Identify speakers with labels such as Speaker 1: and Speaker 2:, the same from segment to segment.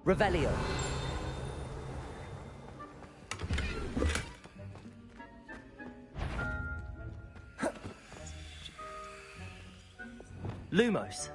Speaker 1: Revelio. Lumos.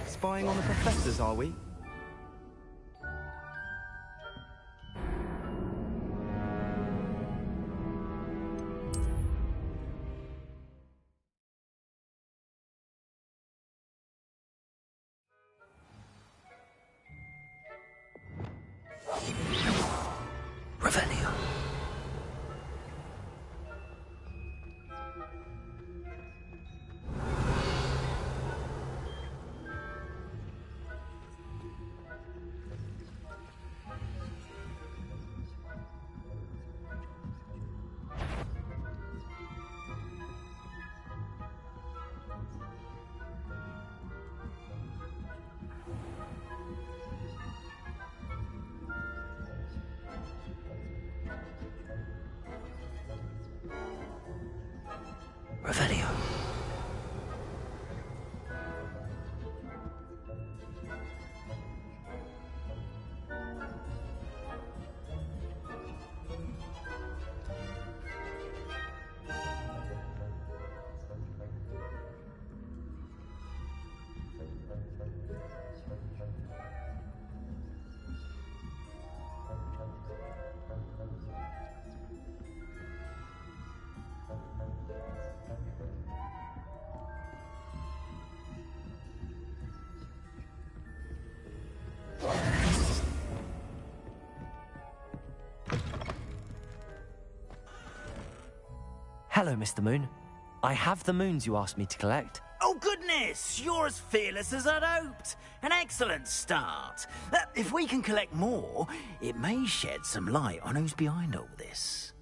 Speaker 2: Spying on the professors, are we?
Speaker 1: Revelio. Revelio. Hello, Mr. Moon. I have the moons you asked me to collect.
Speaker 3: Oh, goodness! You're as fearless as I'd hoped. An excellent start. If we can collect more, it may shed some light on who's behind all this.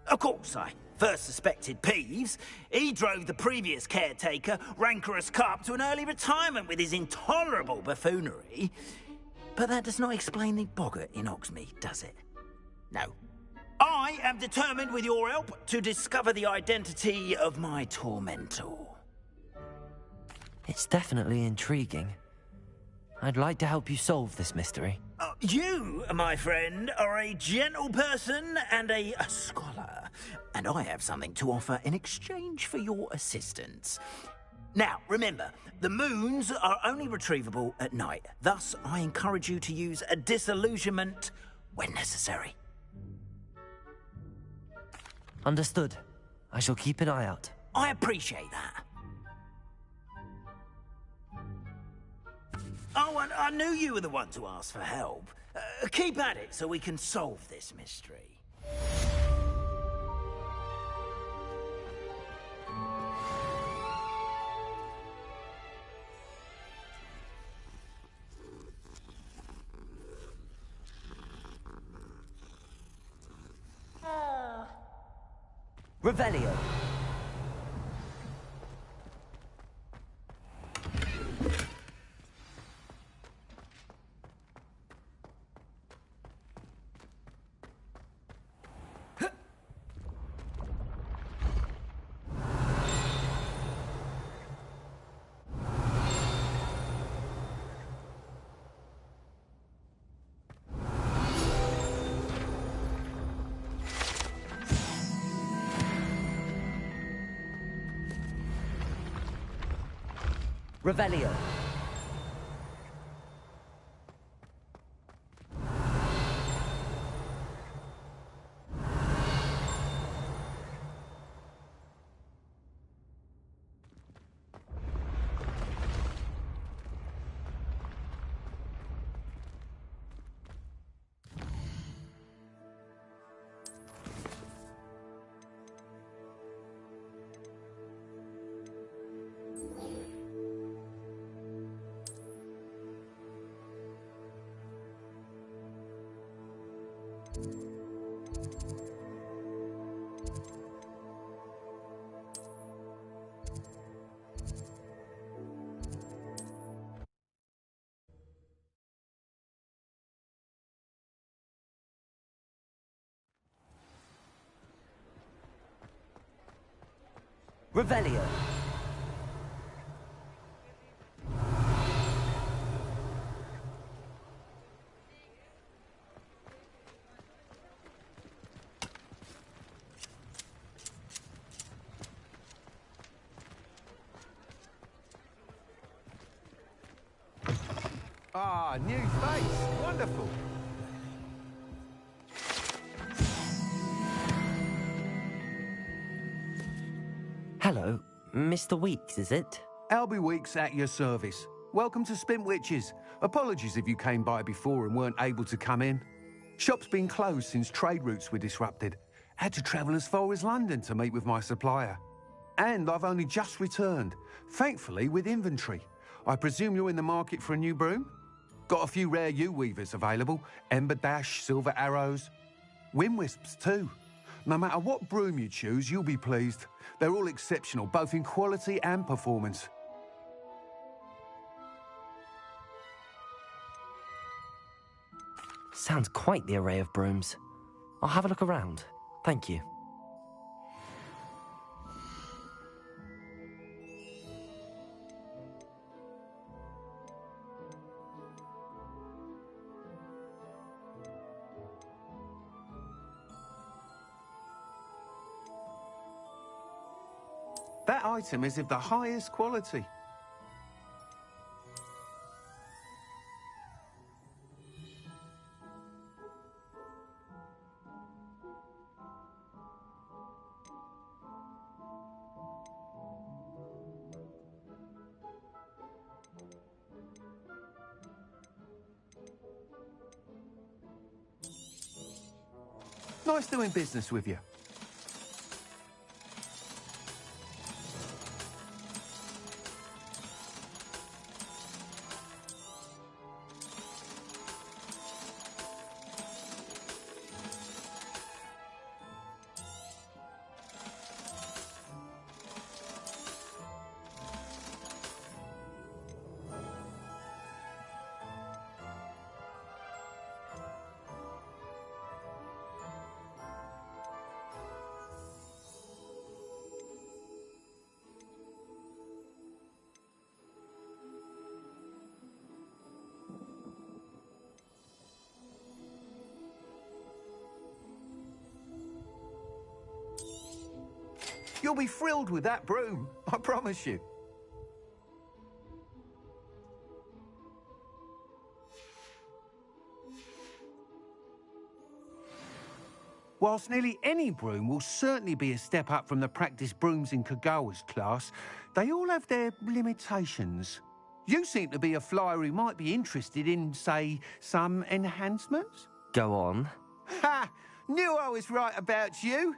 Speaker 3: Of course, I first suspected Peeves. He drove the previous caretaker, Rancorous Carp, to an early retirement with his intolerable buffoonery. But that does not explain the boggart in Hogsmeade, does it? No. I am determined, with your help, to discover the identity of my tormentor.
Speaker 1: It's definitely intriguing. I'd like to help you solve this mystery.
Speaker 3: You, my friend, are a gentle person and a scholar, and I have something to offer in exchange for your assistance. Now, remember, the moons are only retrievable at night. Thus, I encourage you to use a disillusionment when necessary.
Speaker 1: Understood. I shall keep an eye out.
Speaker 3: I appreciate that. Oh, and I knew you were the one to ask for help. Keep at it so we can solve this mystery.
Speaker 1: Revelio. Revelio. Revelio.
Speaker 2: Ah, new face. Wonderful.
Speaker 1: Hello, Mr. Weeks, is it?
Speaker 4: Albie Weeks at your service. Welcome to Spint Witches. Apologies if you came by before and weren't able to come in. Shop's been closed since trade routes were disrupted. Had to travel as far as London to meet with my supplier. And I've only just returned, thankfully with inventory. I presume you're in the market for a new broom? Got a few rare U-weavers available. Ember Dash, Silver Arrows. Wind Wisps too. No matter what broom you choose, you'll be pleased. They're all exceptional, both in quality and performance.
Speaker 1: Sounds quite the array of brooms. I'll have a look around. Thank you.
Speaker 4: That item is of the highest quality. Nice doing business with you. You'll be thrilled with that broom, I promise you. Whilst nearly any broom will certainly be a step up from the practice brooms in Kagawa's class, they all have their limitations. You seem to be a flyer who might be interested in, say, some enhancements?
Speaker 1: Go on.
Speaker 4: Ha! Knew I was right about you.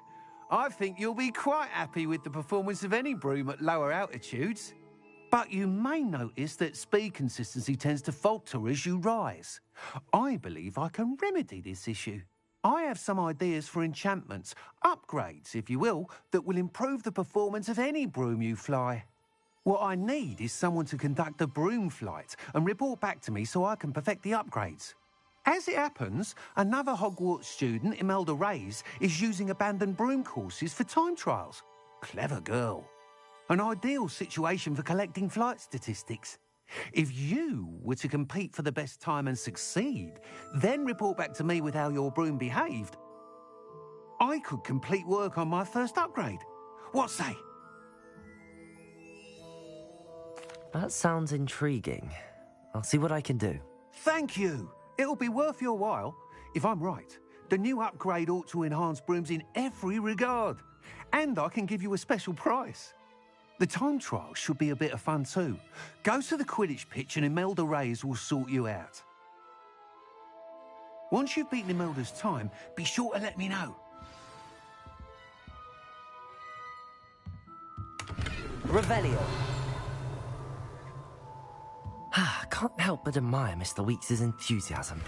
Speaker 4: I think you'll be quite happy with the performance of any broom at lower altitudes. But you may notice that speed consistency tends to falter as you rise. I believe I can remedy this issue. I have some ideas for enchantments, upgrades, if you will, that will improve the performance of any broom you fly. What I need is someone to conduct a broom flight and report back to me so I can perfect the upgrades. As it happens, another Hogwarts student, Imelda Reyes, is using abandoned broom courses for time trials. Clever girl. An ideal situation for collecting flight statistics. If you were to compete for the best time and succeed, then report back to me with how your broom behaved, I could complete work on my first upgrade. What say?
Speaker 1: That sounds intriguing. I'll see what I can do.
Speaker 4: Thank you. It'll be worth your while. If I'm right, the new upgrade ought to enhance brooms in every regard. And I can give you a special price. The time trial should be a bit of fun too. Go to the Quidditch pitch and Imelda Reyes will sort you out. Once you've beaten Imelda's time, be sure to let me know.
Speaker 1: Revelio. can't help but admire Mr. Weeks' enthusiasm.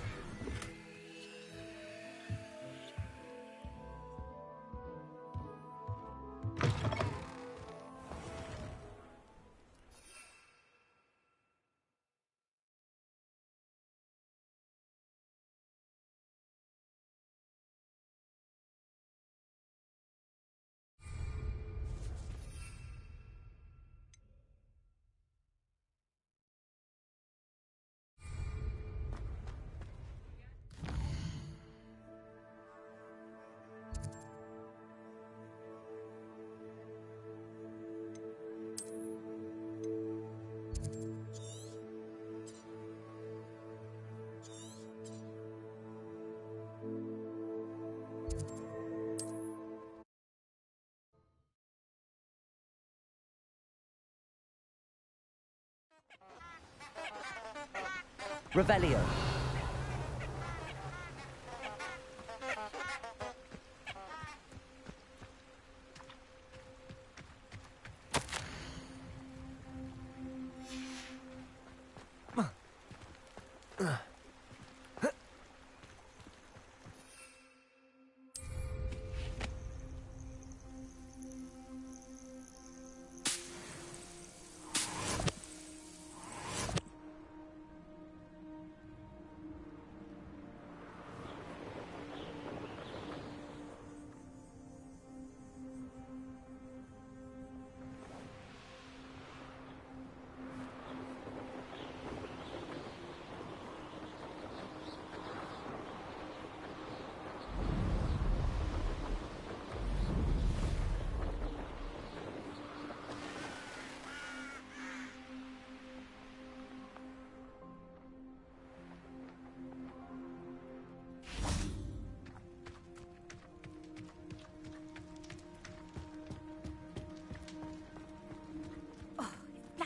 Speaker 1: Revelio.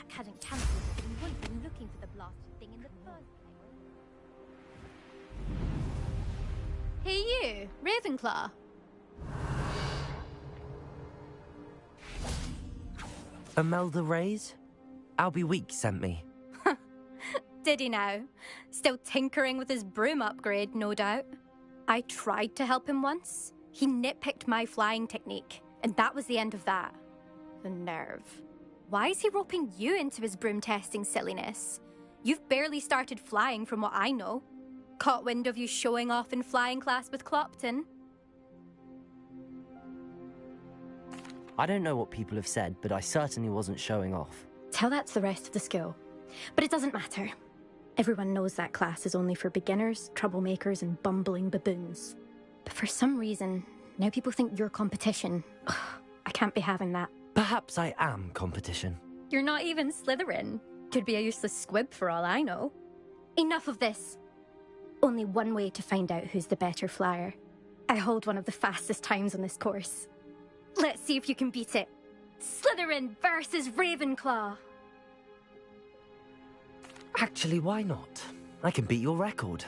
Speaker 5: Hadn't cancelled it, we wouldn't have been looking for the blasted thing in the first place. Hey you, Ravenclaw.
Speaker 1: Imelda Reyes? Albie Weeks sent me.
Speaker 5: Did he now? Still tinkering with his broom upgrade, no doubt. I tried to help him once. He nitpicked my flying technique, and that was the end of that. The nerve. Why is he roping you into his broom testing silliness? You've barely started flying from what I know. Caught wind of you showing off in flying class with Clopton?
Speaker 1: I don't know what people have said, but I certainly wasn't showing off.
Speaker 5: Tell that to the rest of the school. But it doesn't matter. Everyone knows that class is only for beginners, troublemakers, and bumbling baboons. But for some reason, now people think you're competition. Ugh, I can't be having that.
Speaker 1: Perhaps I am competition.
Speaker 5: You're not even Slytherin. Could be a useless squib for all I know. Enough of this. Only one way to find out who's the better flyer. I hold one of the fastest times on this course. Let's see if you can beat it. Slytherin versus Ravenclaw.
Speaker 1: Actually, why not? I can beat your record.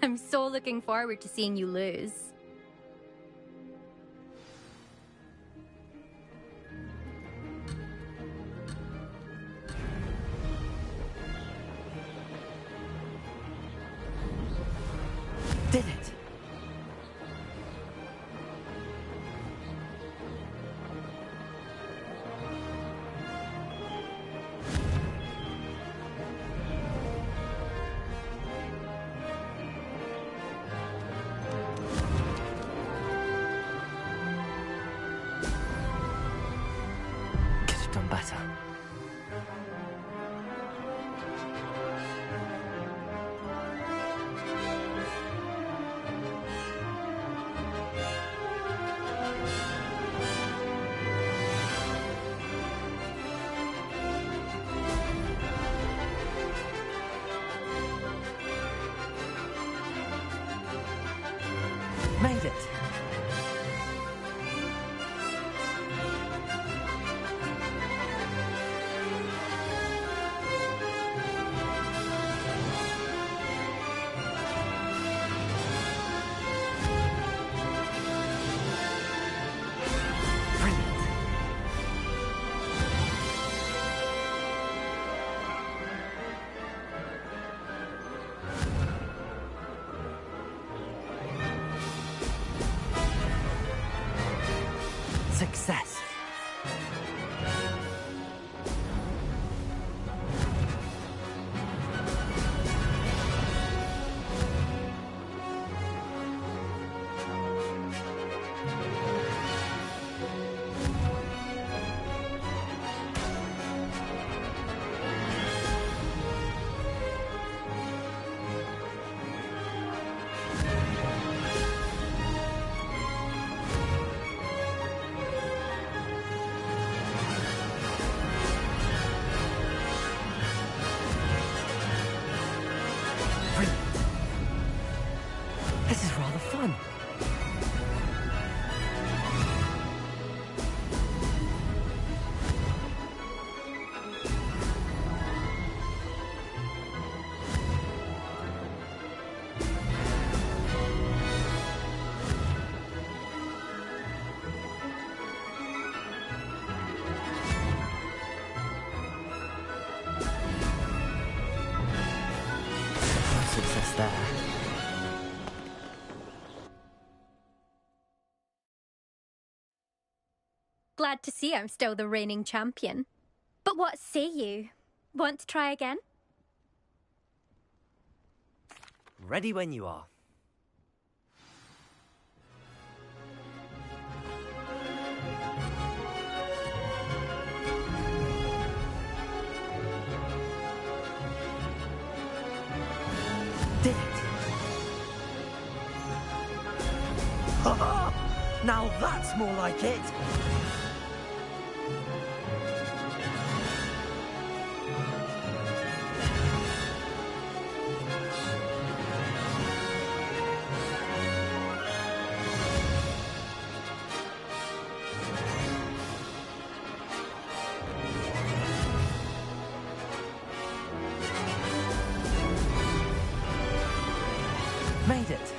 Speaker 5: I'm so looking forward to seeing you lose.
Speaker 1: Did it! Could have done better. Made it! there.
Speaker 5: Glad to see I'm still the reigning champion. But what say you? Want to try again?
Speaker 1: Ready when you are. Did it! Now that's more like it! Made it!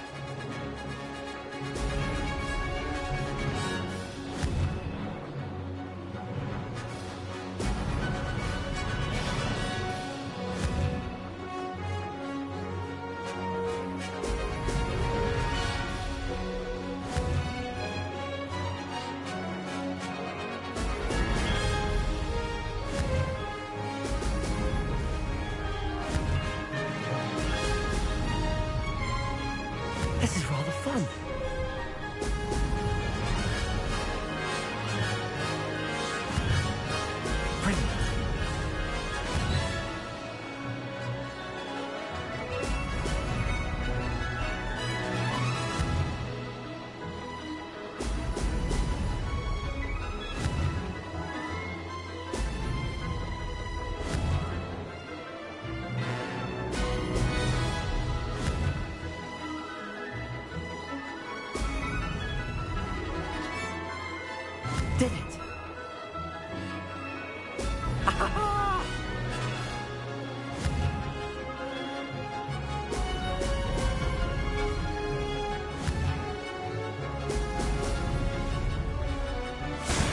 Speaker 1: This is rather fun. Brilliant. Did it!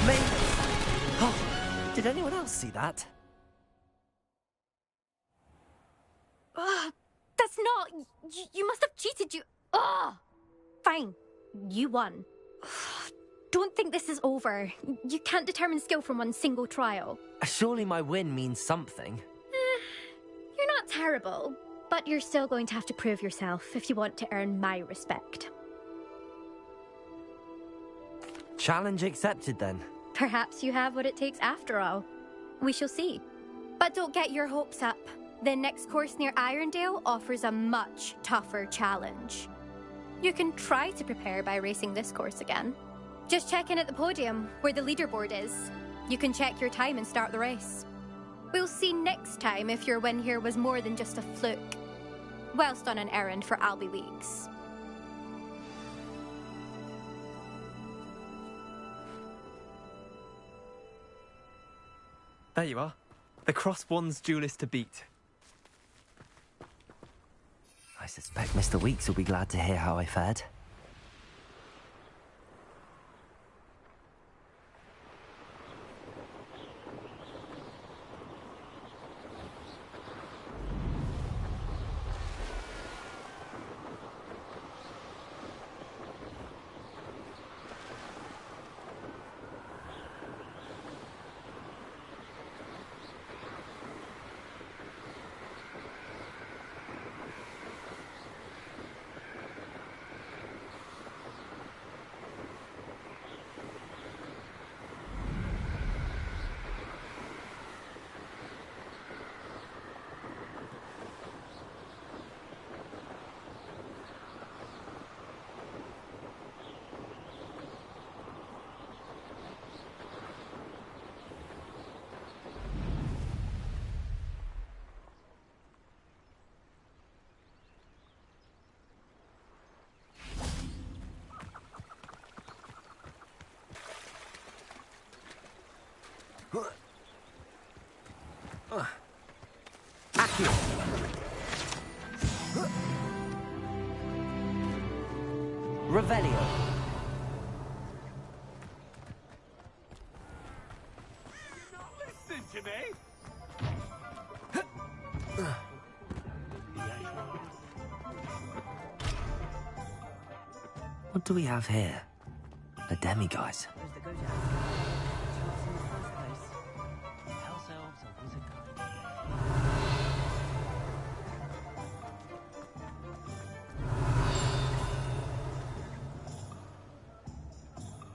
Speaker 1: Made it! Oh, did anyone else see that?
Speaker 5: That's not... You must have cheated, you... Fine. You won. Don't think this is over. You can't determine skill from one single trial.
Speaker 1: Surely my win means something.
Speaker 5: You're not terrible, but you're still going to have to prove yourself if you want to earn my respect.
Speaker 1: Challenge accepted then.
Speaker 5: Perhaps you have what it takes after all. We shall see. But don't get your hopes up. The next course near Irondale offers a much tougher challenge. You can try to prepare by racing this course again. Just check in at the podium, where the leaderboard is. You can check your time and start the race. We'll see next time if your win here was more than just a fluke. Whilst on an errand for Albie Weeks.
Speaker 6: There you are. The Cross-Wands duelist to beat.
Speaker 1: I suspect Mr. Weeks will be glad to hear how I fared. Accio. Revelio.
Speaker 2: Not listening to me?
Speaker 1: What do we have here? A demiguise.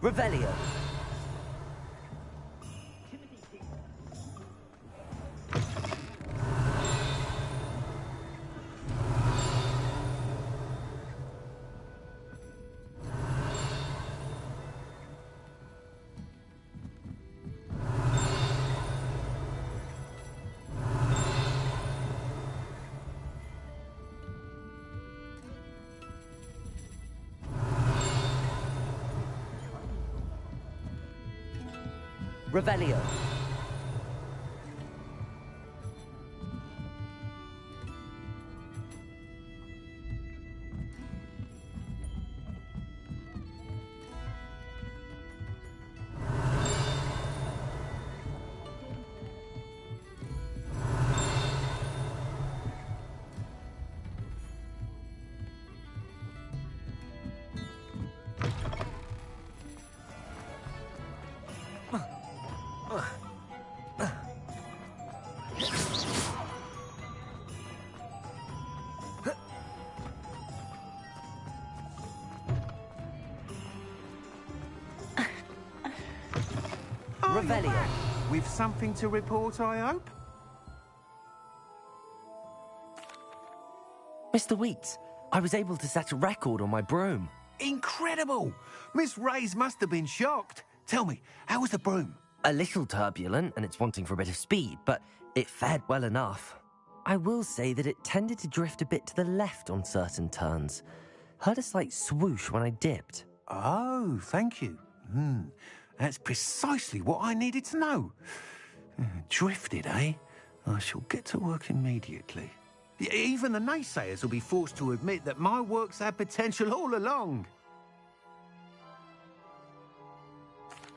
Speaker 1: Revelio. Revelio. Revelio.
Speaker 4: With something to report, I hope?
Speaker 1: Mr. Weeks, I was able to set a record on my broom.
Speaker 4: Incredible! Miss Reyes must have been shocked. Tell me, how was the broom?
Speaker 1: A little turbulent, and it's wanting for a bit of speed, but it fared well enough. I will say that it tended to drift a bit to the left on certain turns. Heard a slight swoosh when I dipped.
Speaker 4: Oh, thank you. That's precisely what I needed to know. Drifted, eh? I shall get to work immediately. Even the naysayers will be forced to admit that my work's had potential all along.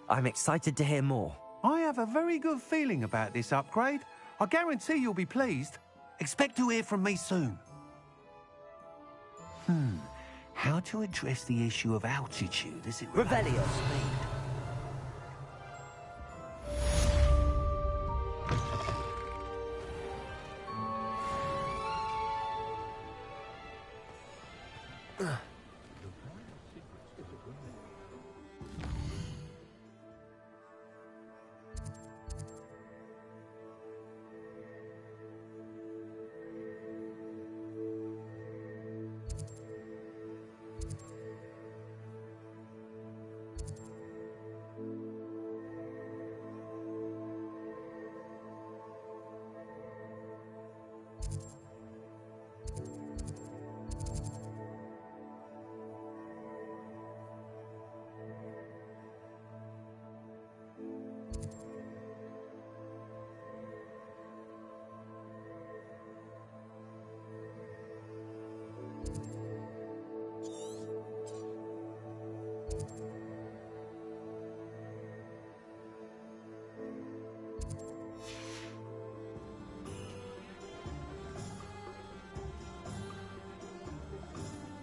Speaker 1: I'm excited to hear more.
Speaker 4: I have a very good feeling about this upgrade. I guarantee you'll be pleased. Expect to hear from me soon. How to address the issue of altitude as it relates to
Speaker 1: Revelio.
Speaker 4: speed?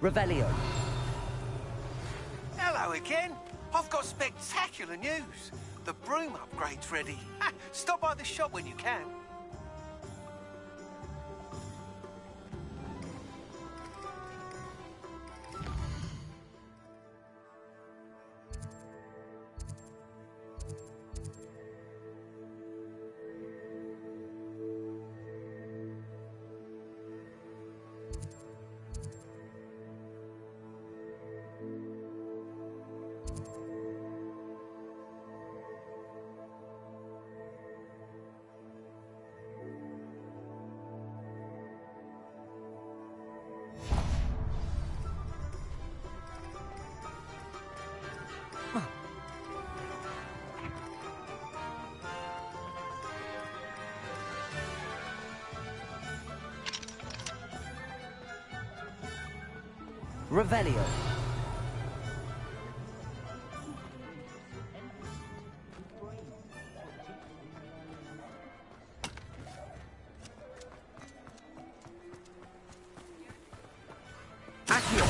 Speaker 1: Revelio.
Speaker 4: Hello again. I've got spectacular news. The broom upgrade's ready. Stop by the shop when you can.
Speaker 1: Revelio.
Speaker 4: Accio.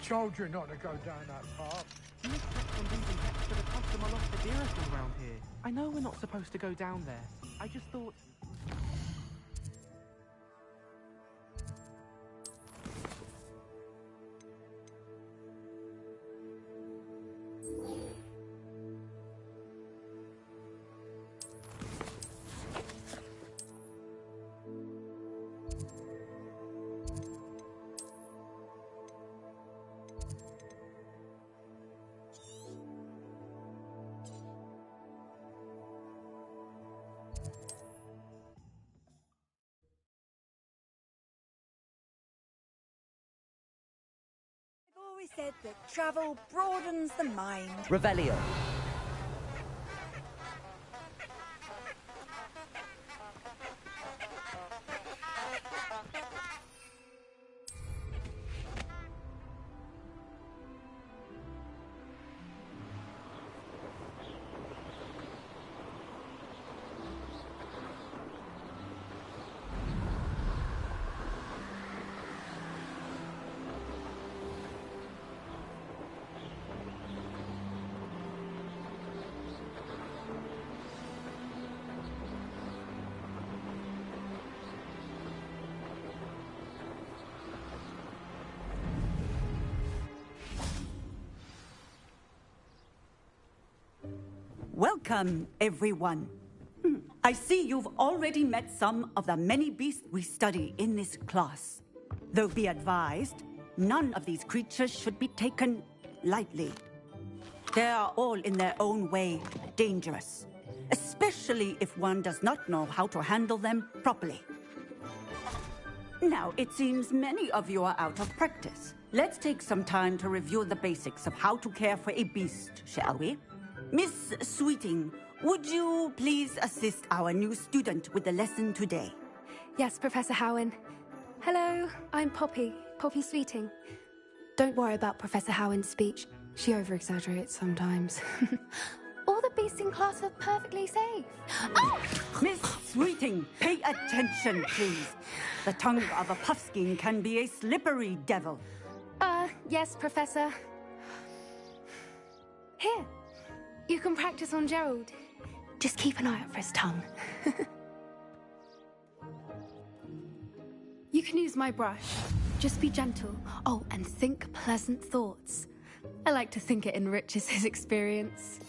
Speaker 2: told you not to go down that path.
Speaker 7: You kept on leaving extra the customer lost the dearest around here. I know we're not supposed to go down there. I just thought...
Speaker 8: Always said that travel broadens the mind.
Speaker 1: Revelio.
Speaker 9: Welcome, everyone. I see you've already met some of the many beasts we study in this class. Though be advised, none of these creatures should be taken lightly. They are all in their own way dangerous, especially if one does not know how to handle them properly. Now, it seems many of you are out of practice. Let's take some time to review the basics of how to care for a beast, shall we? Miss Sweeting, would you please assist our new student with the lesson today?
Speaker 10: Yes, Professor Howen. Hello, I'm Poppy Sweeting. Don't worry about Professor Howen's speech. She over-exaggerates sometimes. All the beasts in class are perfectly safe. Oh!
Speaker 9: Miss Sweeting, pay attention, please. The tongue of a puffskein can be a slippery devil.
Speaker 10: Yes, Professor. Here. You can practice on Gerald. Just keep an eye out for his tongue. You can use my brush. Just be gentle. Oh, and think pleasant thoughts. I like to think it enriches his experience.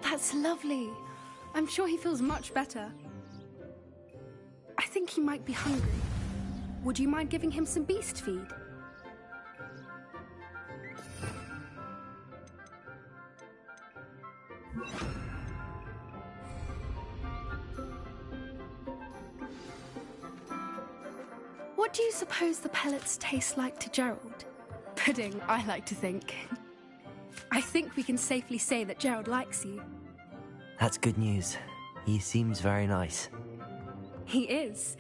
Speaker 10: That's lovely. I'm sure he feels much better. I think he might be hungry. Would you mind giving him some beast feed? What do you suppose the pellets taste like to Gerald? Pudding, I like to think. I think we can safely say that Gerald likes you.
Speaker 1: That's good news. He seems very nice.
Speaker 10: He is.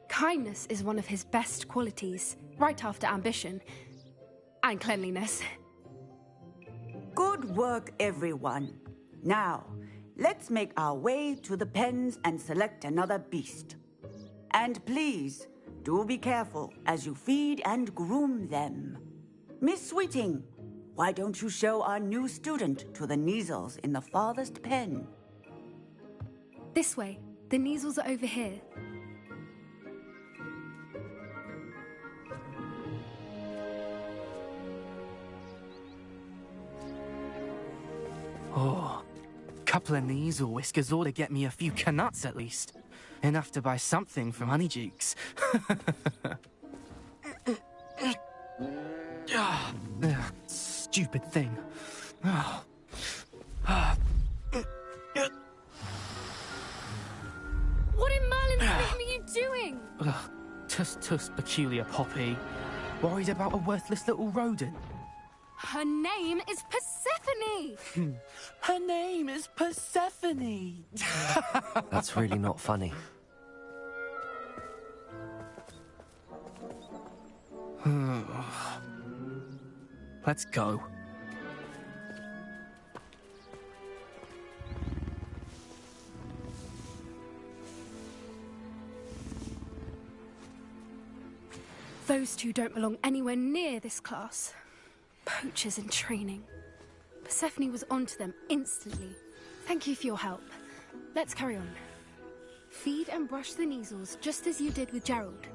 Speaker 10: Kindness is one of his best qualities, right after ambition. And cleanliness.
Speaker 9: Good work, everyone. Now, let's make our way to the pens and select another beast. And please, do be careful as you feed and groom them. Miss Sweeting, why don't you show our new student to the Neasels in the farthest pen?
Speaker 10: This way. The Neasels are over here.
Speaker 7: Oh, couple of Neasel whiskers ought to get me a few canuts at least. Enough to buy something from Honeydukes. Stupid thing.
Speaker 10: What in Merlin's name are you doing?
Speaker 7: Tuss, peculiar Poppy. Worried about a worthless little rodent.
Speaker 10: Her name is Persephone!
Speaker 7: Her name is Persephone!
Speaker 1: That's really not funny.
Speaker 7: Let's go.
Speaker 10: Those two don't belong anywhere near this class. Poachers in training. Persephone was onto them instantly. Thank you for your help. Let's carry on. Feed and brush the measles just as you did with Gerald.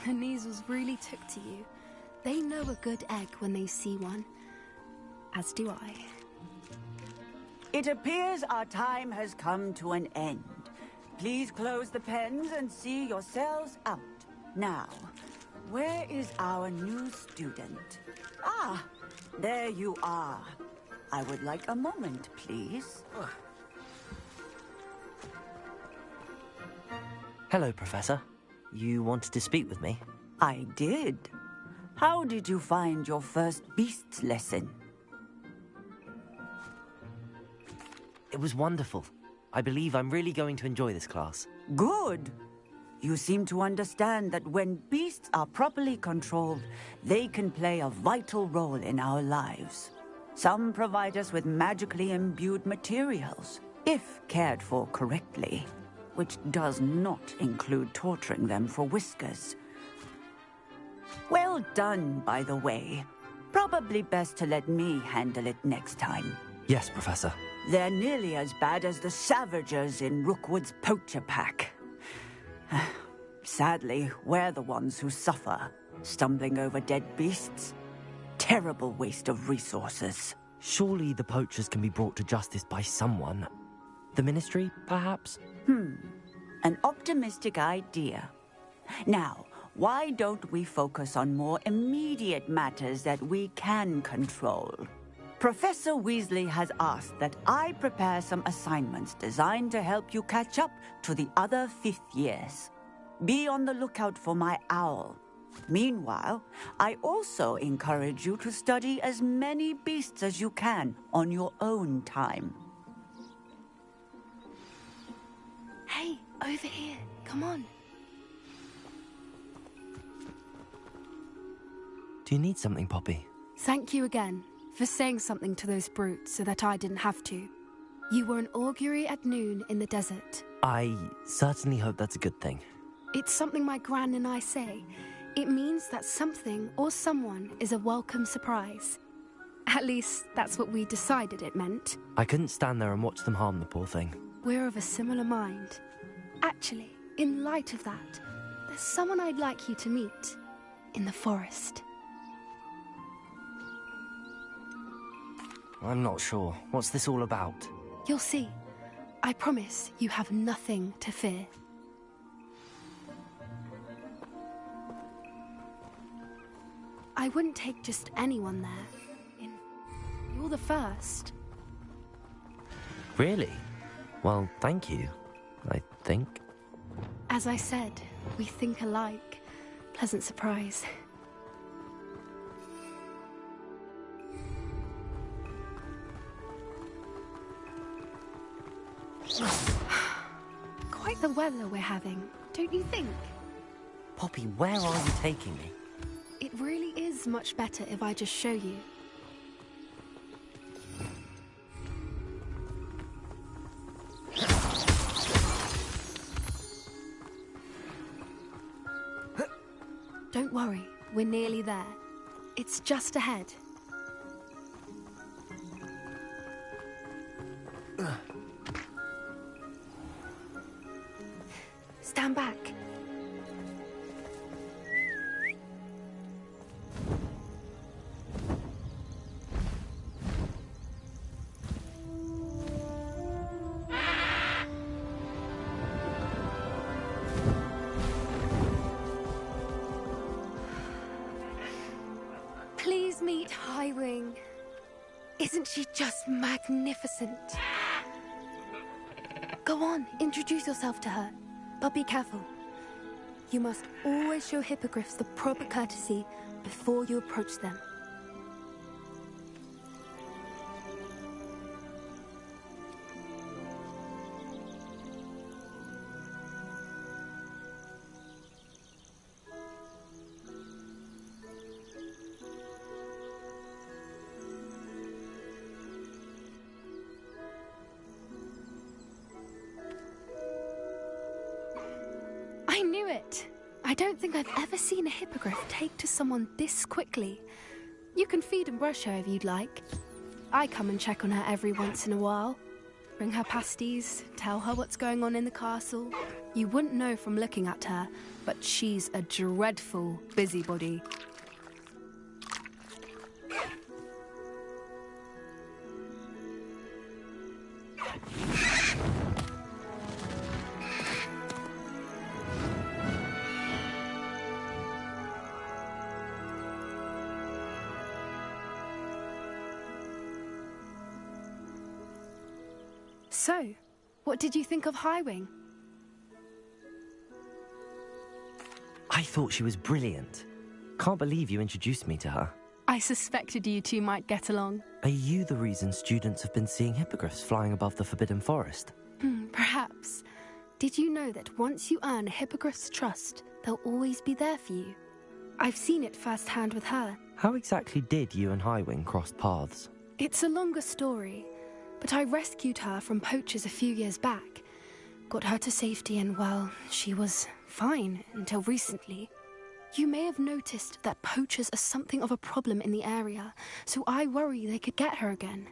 Speaker 10: The measles really took to you. They know a good egg when they see one. As do I.
Speaker 9: It appears our time has come to an end. Please close the pens and see yourselves out. Now, where is our new student? Ah, there you are. I would like a moment, please.
Speaker 1: Hello, Professor. You wanted to speak with me?
Speaker 9: I did. How did you find your first beasts lesson?
Speaker 1: It was wonderful. I believe I'm really going to enjoy this class.
Speaker 9: Good. You seem to understand that when beasts are properly controlled, they can play a vital role in our lives. Some provide us with magically imbued materials, if cared for correctly, which does not include torturing them for whiskers. Well done, by the way. Probably best to let me handle it next time.
Speaker 1: Yes, Professor.
Speaker 9: They're nearly as bad as the Savagers in Rookwood's poacher pack. Sadly, we're the ones who suffer, stumbling over dead beasts. Terrible waste of resources.
Speaker 1: Surely the poachers can be brought to justice by someone. The Ministry, perhaps?
Speaker 9: An optimistic idea. Now, why don't we focus on more immediate matters that we can control? Professor Weasley has asked that I prepare some assignments designed to help you catch up to the other fifth years. Be on the lookout for my owl. Meanwhile, I also encourage you to study as many beasts as you can on your own time.
Speaker 10: Hey, over here. Come on.
Speaker 1: Do you need something, Poppy?
Speaker 10: Thank you again for saying something to those brutes so that I didn't have to. You were an augury at noon in the desert.
Speaker 1: I certainly hope that's a good thing.
Speaker 10: It's something my gran and I say. It means that something or someone is a welcome surprise. At least, that's what we decided it meant.
Speaker 1: I couldn't stand there and watch them harm the poor thing.
Speaker 10: We're of a similar mind. Actually, in light of that, there's someone I'd like you to meet. In the forest.
Speaker 1: I'm not sure. What's this all about?
Speaker 10: You'll see. I promise you have nothing to fear. I wouldn't take just anyone there. You're the first.
Speaker 1: Really? Well, thank you, I think.
Speaker 10: As I said, we think alike. Pleasant surprise. Quite the weather we're having, don't you think?
Speaker 1: Poppy, where are you taking me?
Speaker 10: It really is much better if I just show you. Don't worry, we're nearly there. It's just ahead. Stand back. meet Highwing. Isn't she just magnificent? Go on, introduce yourself to her. But be careful. You must always show hippogriffs the proper courtesy before you approach them. I knew it! I don't think I've ever seen a hippogriff take to someone this quickly. You can feed and brush her if you'd like. I come and check on her every once in a while. Bring her pasties, tell her what's going on in the castle. You wouldn't know from looking at her, but she's a dreadful busybody. So, what did you think of Highwing?
Speaker 1: I thought she was brilliant. Can't believe you introduced me to her.
Speaker 10: I suspected you two might get along.
Speaker 1: Are you the reason students have been seeing hippogriffs flying above the Forbidden Forest?
Speaker 10: Perhaps. Did you know that once you earn a hippogriff's trust, they'll always be there for you? I've seen it firsthand with her.
Speaker 1: How exactly did you and Highwing cross paths?
Speaker 10: It's a longer story, but I rescued her from poachers a few years back. Got her to safety and, well, she was fine until recently. You may have noticed that poachers are something of a problem in the area, so I worry they could get her again.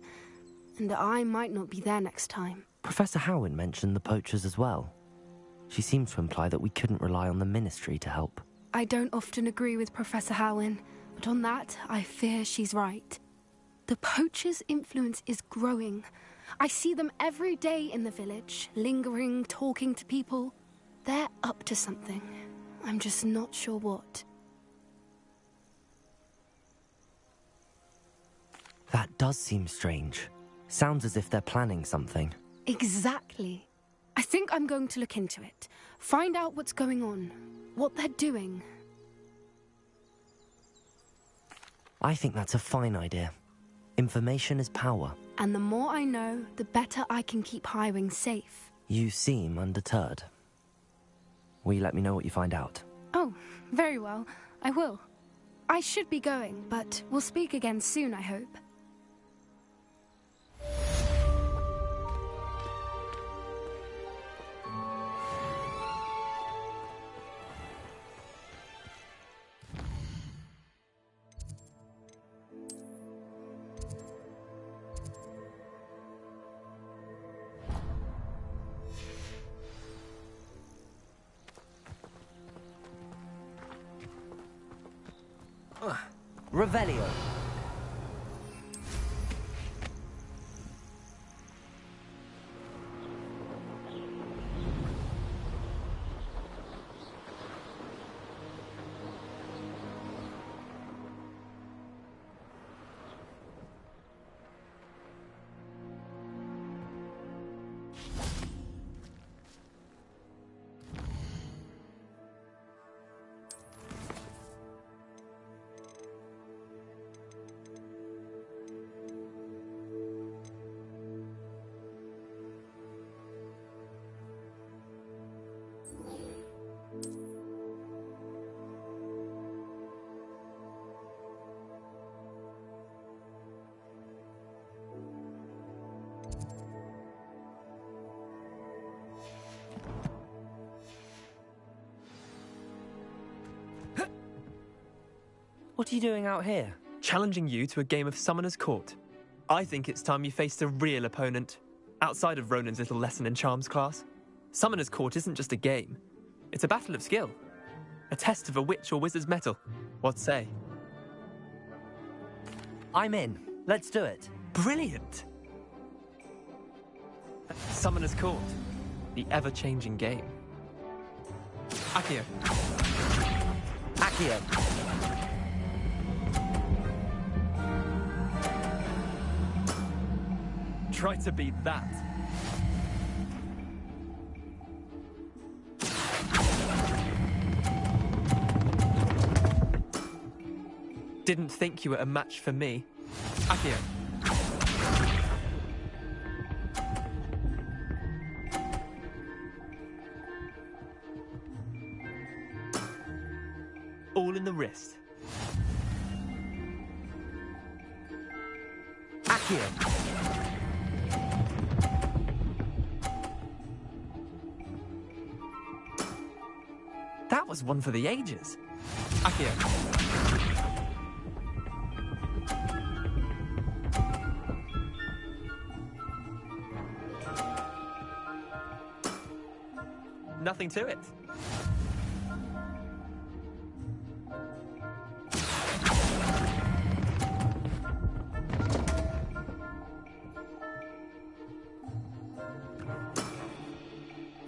Speaker 10: And I might not be there next time.
Speaker 1: Professor Howin mentioned the poachers as well. She seems to imply that we couldn't rely on the Ministry to help.
Speaker 10: I don't often agree with Professor Howin, but on that, I fear she's right. The poachers' influence is growing. I see them every day in the village, lingering, talking to people. They're up to something. I'm just not sure what.
Speaker 1: That does seem strange. Sounds as if they're planning something.
Speaker 10: Exactly. I think I'm going to look into it. Find out what's going on, what they're doing.
Speaker 1: I think that's a fine idea. Information is power.
Speaker 10: And the more I know, the better I can keep Highwing safe.
Speaker 1: You seem undeterred. Will you let me know what you find out?
Speaker 10: Oh, very well. I will. I should be going, but we'll speak again soon, I hope.
Speaker 1: Revelio. What are you doing out here?
Speaker 6: Challenging you to a game of Summoner's Court. I think it's time you faced a real opponent, outside of Ronan's little lesson in charms class. Summoner's Court isn't just a game. It's a battle of skill. A test of a witch or wizard's mettle. What say?
Speaker 1: I'm in. Let's do it.
Speaker 6: Brilliant! Summoner's Court. The ever-changing game. Accio.
Speaker 1: Accio.
Speaker 6: Try to beat that. Didn't think you were a match for me. Akio. All in the wrist.
Speaker 1: Akio.
Speaker 6: That was one for the ages. Akio. Nothing to it.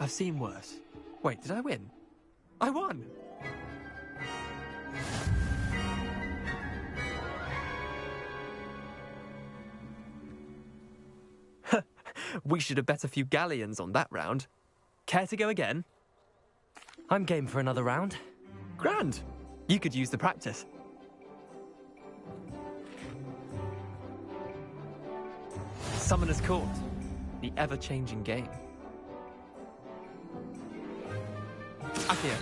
Speaker 6: I've seen worse. Wait, did I win? I won! We should have bet a few galleons on that round. Care to go again?
Speaker 1: I'm game for another round.
Speaker 6: Grand! You could use the practice. Summoner's Court. The ever-changing game. Akio.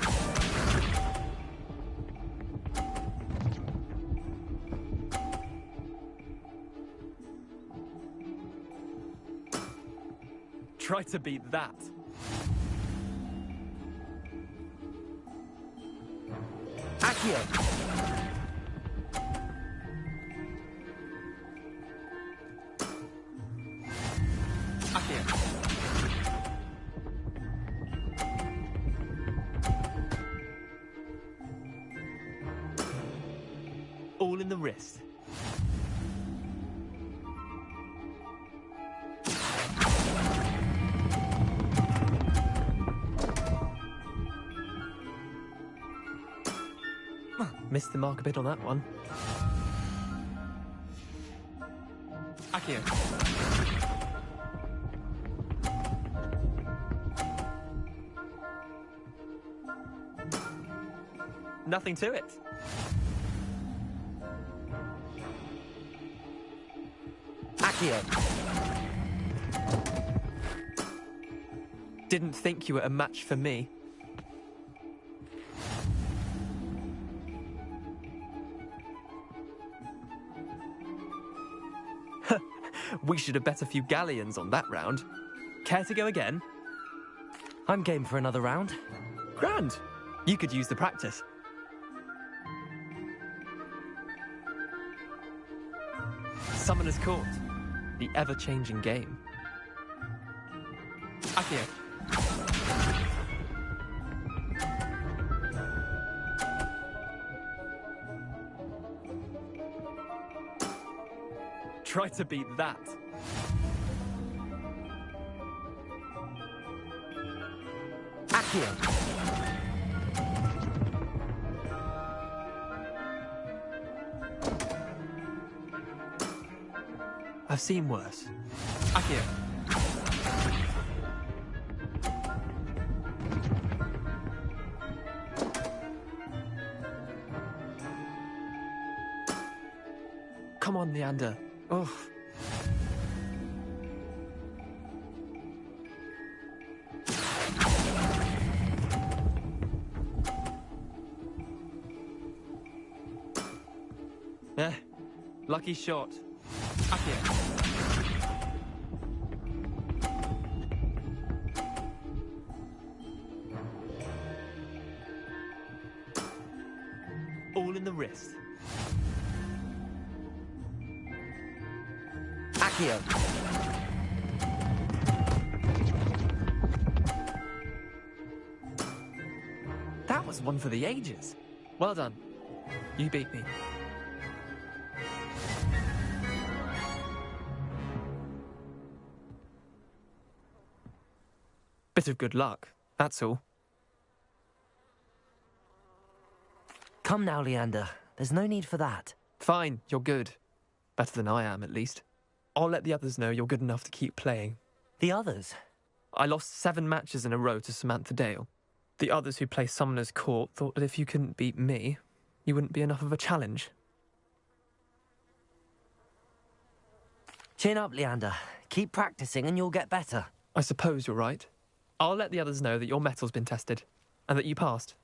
Speaker 6: Try to beat that.
Speaker 1: Akio.
Speaker 6: Akio. All in the wrist. Missed the mark a bit on that one. Akio. Nothing to it.
Speaker 1: Akio.
Speaker 6: Didn't think you were a match for me. We should have bet a few galleons on that round. Care to go again?
Speaker 1: I'm game for another round.
Speaker 6: Grand! You could use the practice. Summoner's Court. The ever-changing game. Akio. Try to beat that.
Speaker 1: Akio.
Speaker 6: I've seen worse. Akio. Come on, Leander. Oh. Lucky shot. Akio. All in the wrist.
Speaker 1: Akio.
Speaker 6: That was one for the ages. Well done. You beat me. Bit of good luck, that's all.
Speaker 1: Come now, Leander. There's no need for that.
Speaker 6: Fine, you're good. Better than I am, at least. I'll let the others know you're good enough to keep playing.
Speaker 1: The others?
Speaker 6: I lost 7 matches in a row to Samantha Dale. The others who play Summoner's Court thought that if you couldn't beat me, you wouldn't be enough of a challenge.
Speaker 1: Chin up, Leander. Keep practicing and you'll get better.
Speaker 6: I suppose you're right. I'll let the others know that your metal's been tested, and that you passed.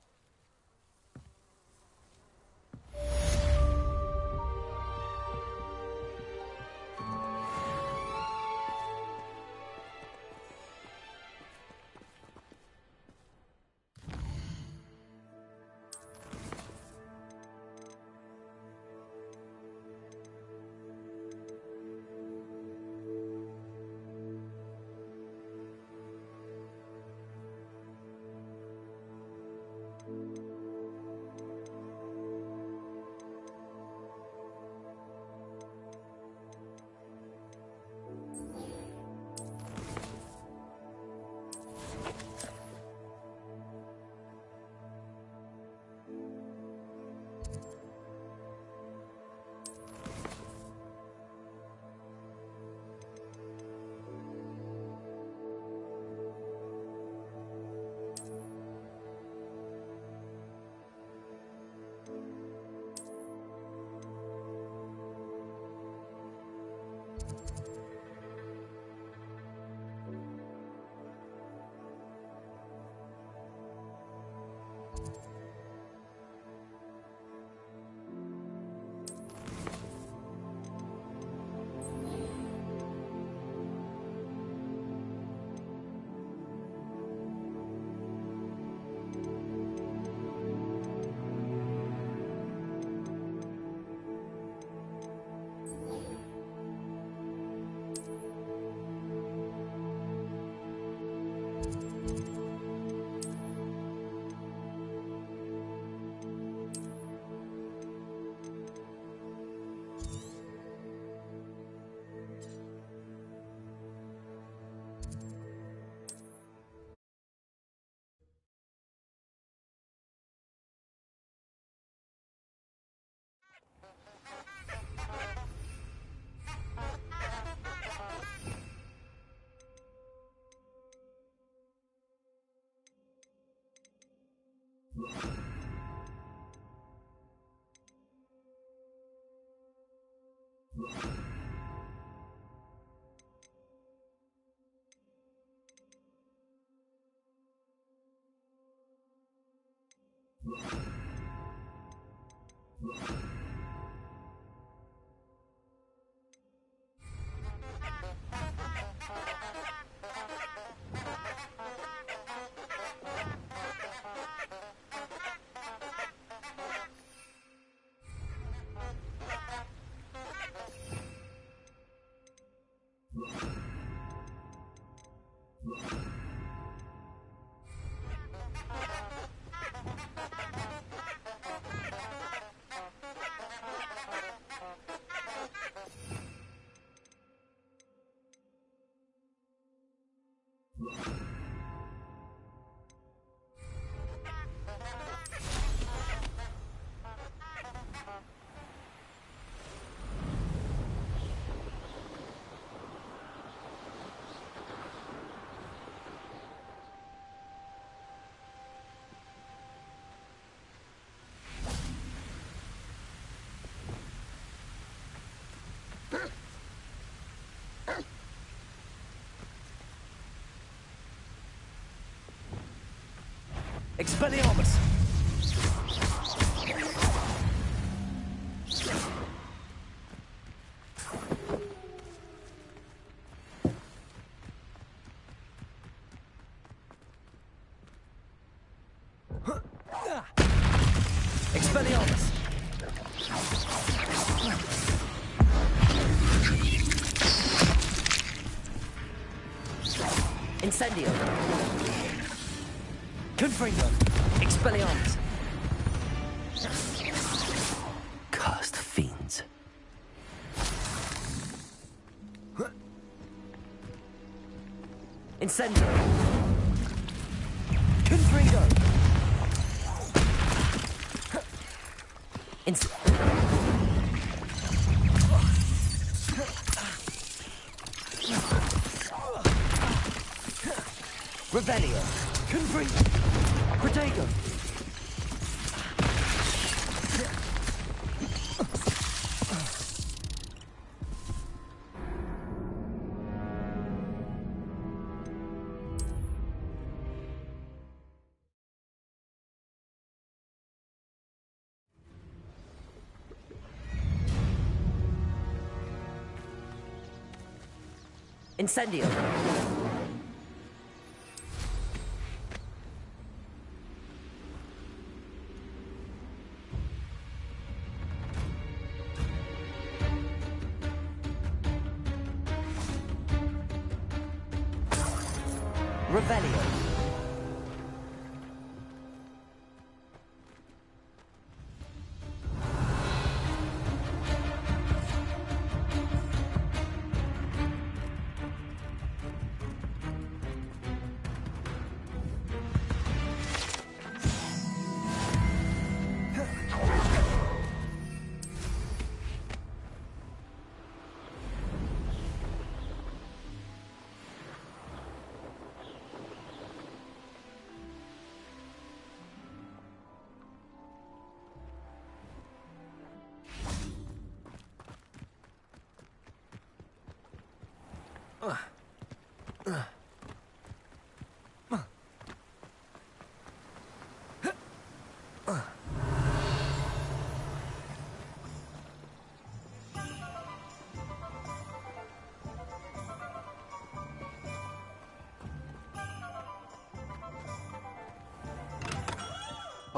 Speaker 1: Expelliarmus! Expelliarmus! Incendio! Confringo! Expelliarmus! Cursed fiends. Incendio! Confringo! Revelio. Confree. Protego. Incendio. Revelio.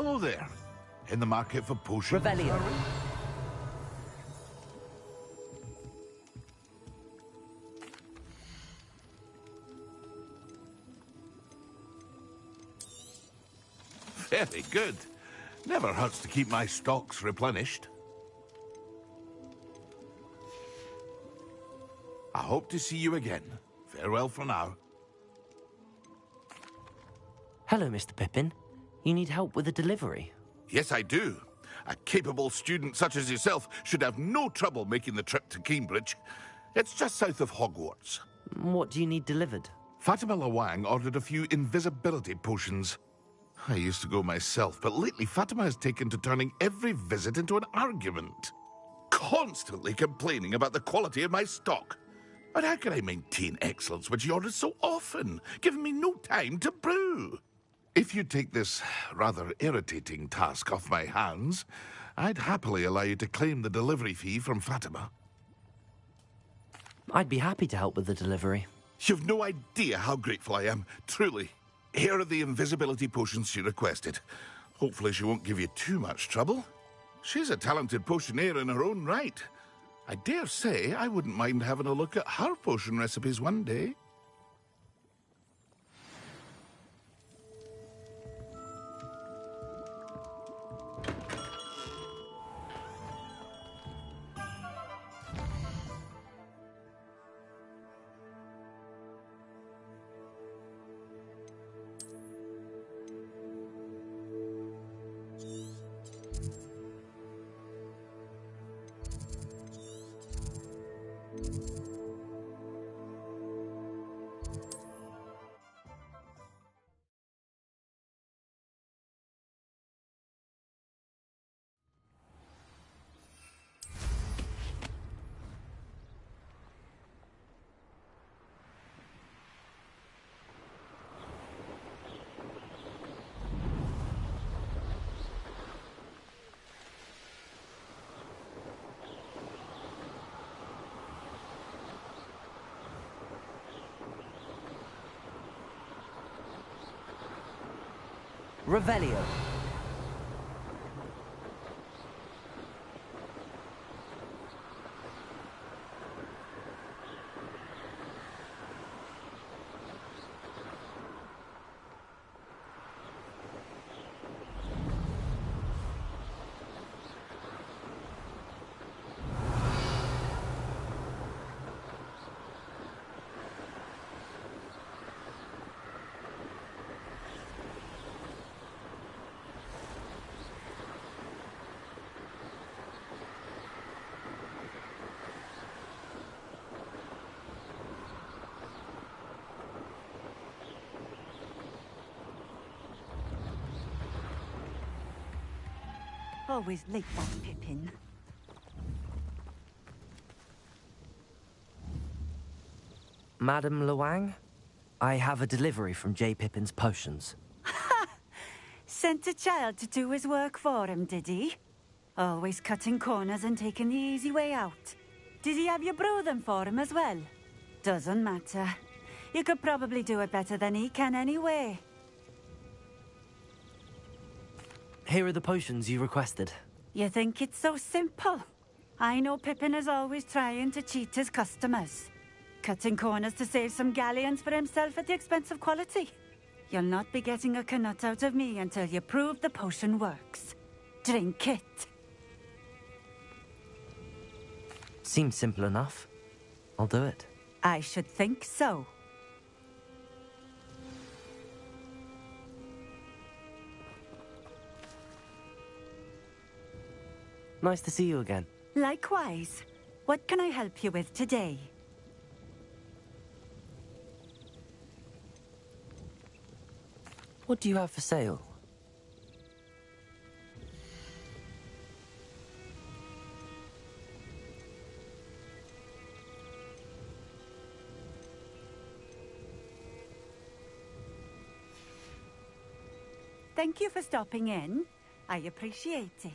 Speaker 11: Hello there. In the market for potions?
Speaker 1: Revelio.
Speaker 11: Very good. Never hurts to keep my stocks replenished. I hope to see you again. Farewell for now.
Speaker 1: Hello, Mr. Pippin. You need help with a delivery?
Speaker 11: Yes, I do. A capable student such as yourself should have no trouble making the trip to Cambridge. It's just south of Hogwarts.
Speaker 1: What do you need delivered?
Speaker 11: Fatima Lawang ordered a few invisibility potions. I used to go myself, but lately Fatima has taken to turning every visit into an argument. Constantly complaining about the quality of my stock. But how can I maintain excellence when she orders so often, giving me no time to brew? If you take this rather irritating task off my hands, I'd happily allow you to claim the delivery fee from Fatima.
Speaker 1: I'd be happy to help with the delivery.
Speaker 11: You've no idea how grateful I am, truly. Here are the invisibility potions she requested. Hopefully she won't give you too much trouble. She's a talented potioneer in her own right. I dare say I wouldn't mind having a look at her potion recipes one day.
Speaker 1: Revelio.
Speaker 9: Always late, that Pippin.
Speaker 1: Madam Luang, I have a delivery from J. Pippin's potions.
Speaker 9: Sent a child to do his work for him, did he? Always cutting corners and taking the easy way out. Did he have you brew them for him as well? Doesn't matter. You could probably do it better than he can anyway.
Speaker 1: Here are the potions you requested.
Speaker 9: You think it's so simple? I know Pippin is always trying to cheat his customers. Cutting corners to save some galleons for himself at the expense of quality. You'll not be getting a canut out of me until you prove the potion works. Drink it.
Speaker 1: Seems simple enough. I'll do it.
Speaker 9: I should think so.
Speaker 1: Nice to see you again.
Speaker 9: Likewise. What can I help you with today?
Speaker 1: What do you have for sale?
Speaker 9: Thank you for stopping in. I appreciate it.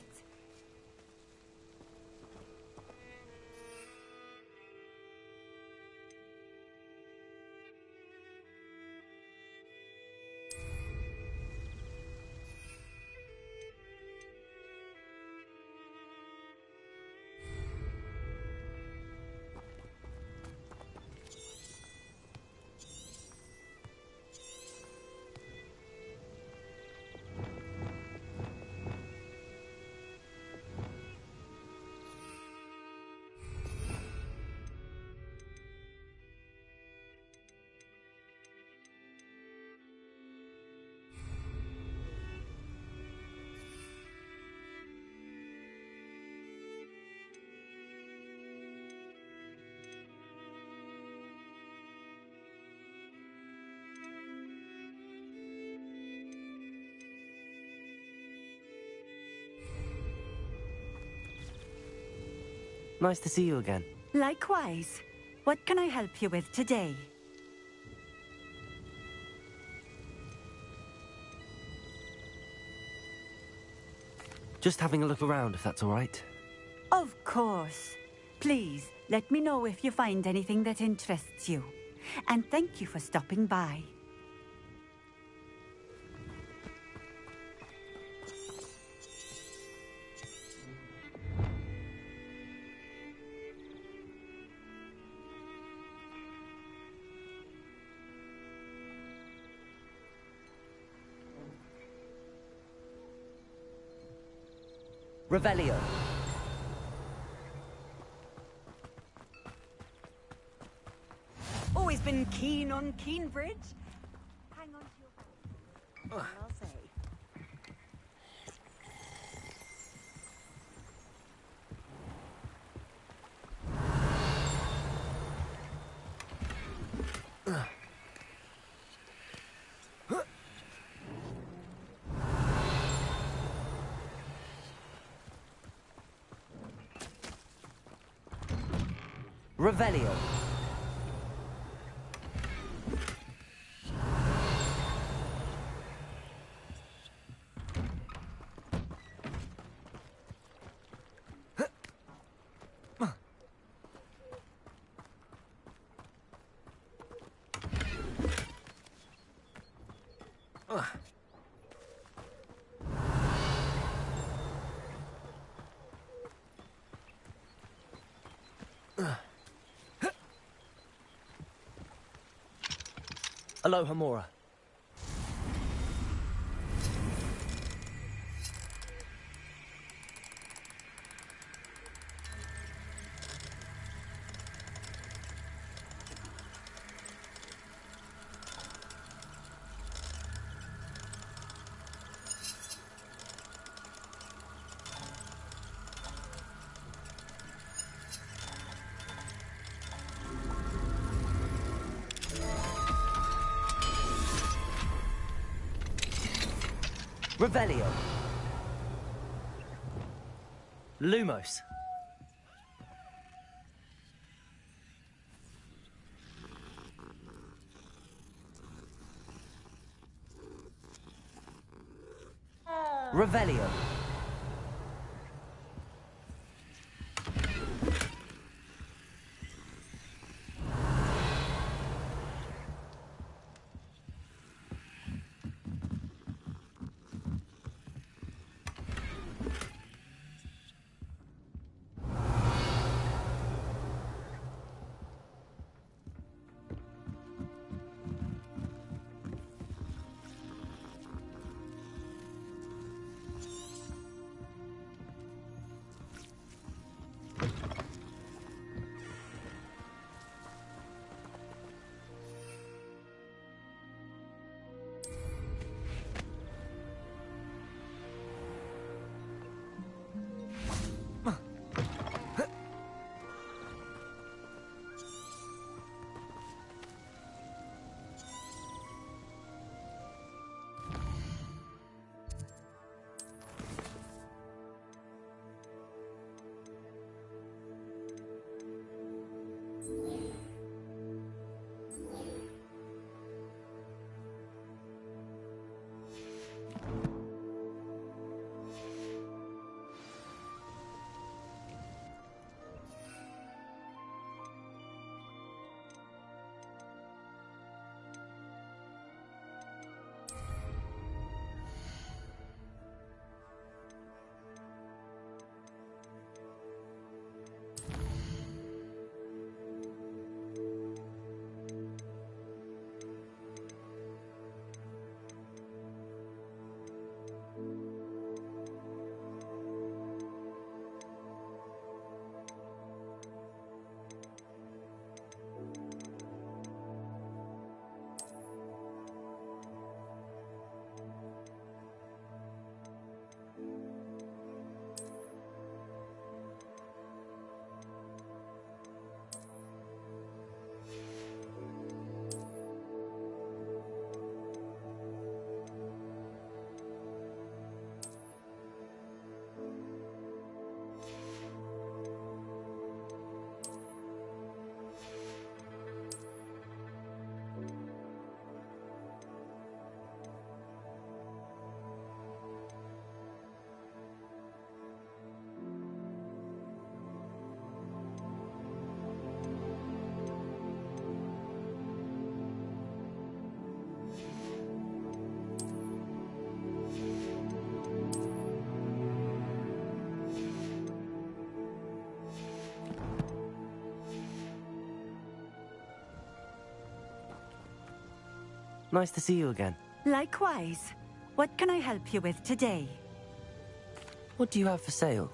Speaker 1: Nice to see you again.
Speaker 9: Likewise. What can I help you with today?
Speaker 1: Just having a look around, if that's all right.
Speaker 9: Of course. Please, let me know if you find anything that interests you. And thank you for stopping by.
Speaker 1: Revelio.
Speaker 9: Always been keen on Keenbridge. Hang on to your... I'll say.
Speaker 1: Revelio. Aloha Mora. Revelio. Lumos. Revelio. Nice to see you again.
Speaker 9: Likewise. What can I help you with today?
Speaker 1: What do you have for sale?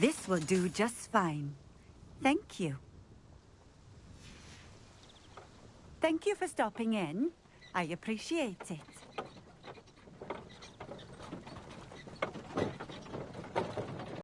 Speaker 9: This will do just fine. Thank you. Thank you for stopping in. I appreciate it.